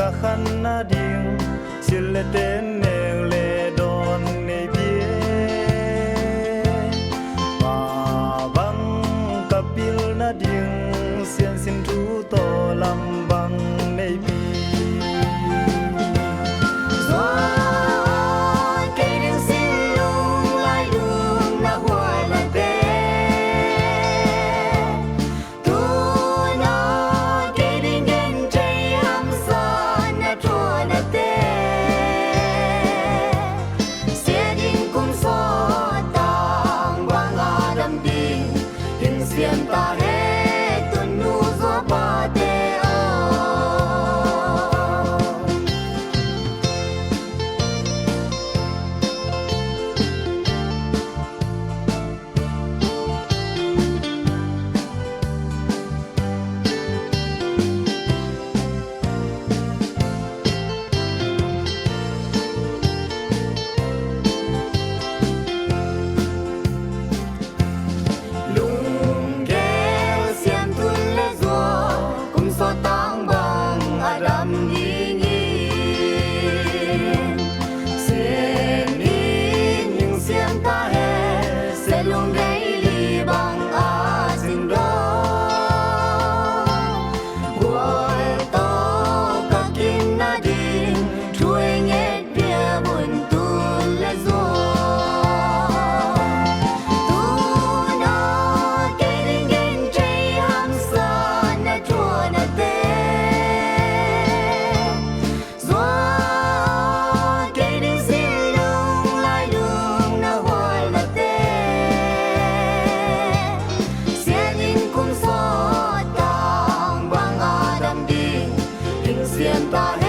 cả khăn na điên xin lệ tên nèo lệ đòn nề bia và băng kapil na điên xiên xin thu to làm băng nề bia sienta he tu nu zo ba te o sienta